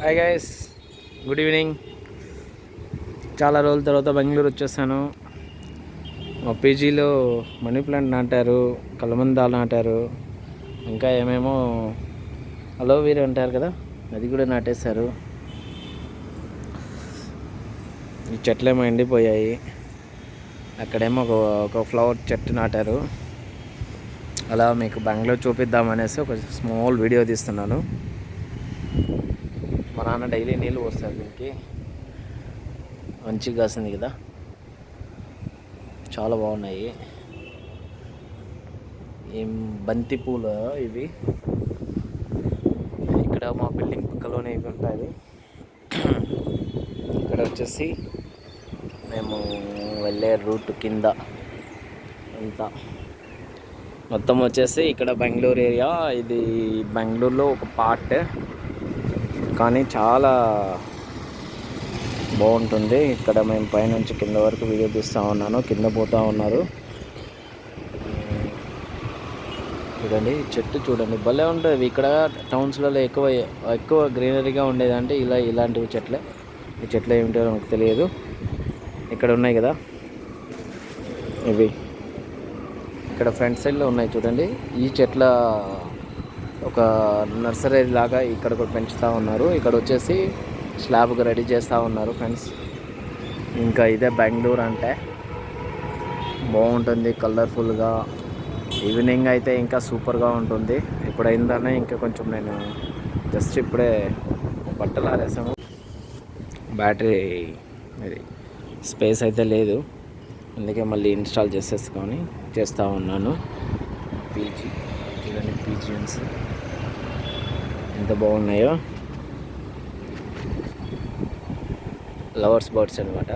Hi guys, good evening. చాలా రోజుల తర్వాత బెంగళూరు వచ్చేసాను. మా పీజీలో మనీ ప్లాంట్ నాటారు, కలమందాలు నాటారు, ఇంకా ఏమేమో అలోవీరా అంటారు కదా, అది కూడా నాటేశారు. ఈ చెట్లేమో ఎండిపోయాయి. అక్కడేమో ఒక ఫ్లవర్ చెట్టు నాటారు. అలా మీకు బెంగళూరు చూపిద్దామనేసి ఒక స్మాల్ వీడియో తీస్తున్నాను. మా నాన్న డైలీ నీళ్ళు పోస్తారు, దీనికి మంచిగా కాసింది కదా, చాలా బాగున్నాయి. ఏం బంతి పూలు ఇవి. ఇక్కడ మా బిల్డింగ్ పక్కలోనే ఇవి ఉంటాయి. ఇక్కడ వచ్చేసి మేము వెళ్ళే రూట్ కింద అంతా మొత్తం వచ్చేసి ఇక్కడ బెంగళూరు ఏరియా. ఇది బెంగళూరులో ఒక పార్ట్, కానీ చాలా బాగుంటుంది. ఇక్కడ మేము పైనుంచి కింద వరకు వీడియో తీస్తూ ఉన్నాను. కింద పోతూ ఉన్నారు చూడండి, చెట్టు చూడండి, భలే ఉంటుంది. ఇక్కడ టౌన్స్లలో ఎక్కువ గ్రీనరీగా ఉండేదంటే ఇలాంటివి చెట్లే. ఈ చెట్లు ఏమిటో నాకు తెలియదు. ఇక్కడ ఉన్నాయి కదా ఇవి, ఇక్కడ ఫ్రంట్ సైడ్లో ఉన్నాయి చూడండి. ఈ చెట్ల ఒక నర్సరీ లాగా ఇక్కడ కూడా పెంచుతూ ఉన్నారు. ఇక్కడ వచ్చేసి స్లాబ్గా రెడీ చేస్తూ ఉన్నారు ఫ్రెండ్స్. ఇంకా ఇదే బెంగళూరు అంటే బాగుంటుంది, కలర్ఫుల్గా. ఈవినింగ్ అయితే ఇంకా సూపర్గా ఉంటుంది. ఇప్పుడు అయిందనే ఇంకా కొంచెం నేను జస్ట్ ఇప్పుడే బట్టలు ఆరేసాము. బ్యాటరీ ఇది స్పేస్ అయితే లేదు, అందుకే మళ్ళీ ఇన్స్టాల్ చేస్తూ ఉన్నాను. చూడండి పీజియన్స్ ఎంత బాగున్నాయో. లవర్స్ బర్డ్స్ అనమాట,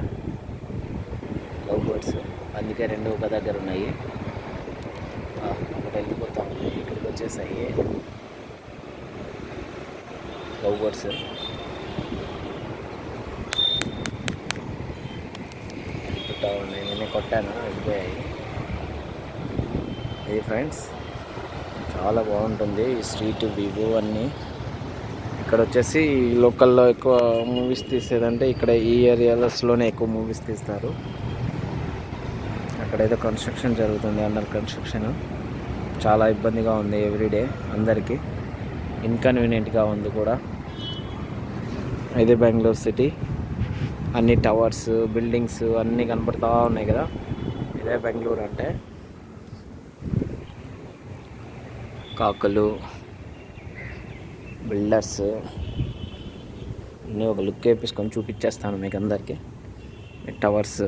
లవ్ బర్డ్స్. అందుకే రెండు ఒక దగ్గర ఉన్నాయి. ఒకటి వెళ్ళిపోతాం, ఇక్కడికి వచ్చేసాయి లవ్ బర్డ్స్. ఉన్నాయి, నేనే కొట్టాను, వెళ్ళిపోయాయి. ఇది ఫ్రెండ్స్ చాలా బాగుంటుంది ఈ స్ట్రీట్ వ్యూ అన్నీ. ఇక్కడ వచ్చేసి లోకల్లో ఎక్కువ మూవీస్ తీసేదంటే ఇక్కడ ఈ ఏరియాస్లోనే ఎక్కువ మూవీస్ తీస్తారు. అక్కడైతే కన్స్ట్రక్షన్ జరుగుతుంది, అండర్ కన్స్ట్రక్షన్. చాలా ఇబ్బందిగా ఉంది ఎవ్రీడే, అందరికీ ఇన్కన్వీనియంట్గా ఉంది కూడా. ఇది బెంగళూరు సిటీ, అన్ని టవర్స్, బిల్డింగ్స్ అన్నీ కనపడుతూ ఉన్నాయి కదా, ఇదే బెంగళూరు అంటే. కాకులు, బిల్డర్స్ అన్నీ ఒక లుక్ వేపించుకొని చూపించేస్తాను మీకు అందరికీ. టవర్స్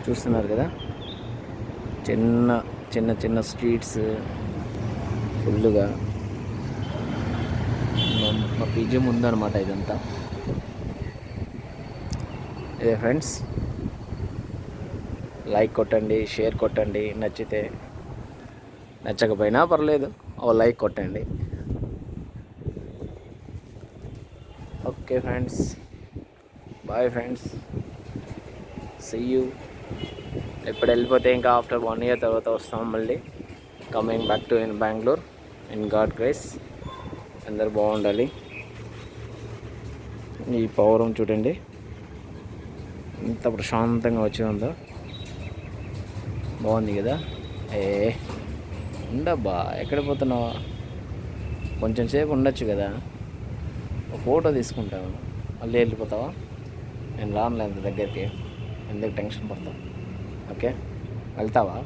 చూస్తున్నారు కదా, చిన్న చిన్న చిన్న స్ట్రీట్స్ ఫుల్గా. మా పీజీ ముందనమాట ఇదంతా. ఇదే ఫ్రెండ్స్, లైక్ కొట్టండి, షేర్ కొట్టండి, నచ్చితే. నచ్చకపోయినా పర్లేదు, ఓ లైక్ కొట్టండి. Okay friends, bye friends, see you. ఇప్పుడు వెళ్ళిపోతే ఇంకా ఆఫ్టర్ 1 year తర్వాత వస్తాం మళ్ళీ. Coming back to Bengaluru in God grace. అందరు బాగుండాలి. ఈ పౌరం చూడండి ఎంత ప్రశాంతంగా వచ్చి ఉందో, బాగుంది కదా. ఉండబ్బా, ఎక్కడ పోతున్నావా? కొంచెం సేపు ఉండొచ్చు కదా, ఒక ఫోటో తీసుకుంటాను, మళ్ళీ వెళ్ళిపోతావా? నేను రానులేదు దగ్గరికి, ఎందుకు టెన్షన్ పడతావు? ఓకే, వెళ్తావా?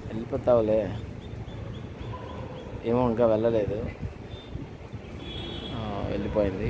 వెళ్ళిపోతావులే. ఏమో ఇంకా వెళ్ళలేదు, వెళ్ళిపోయింది.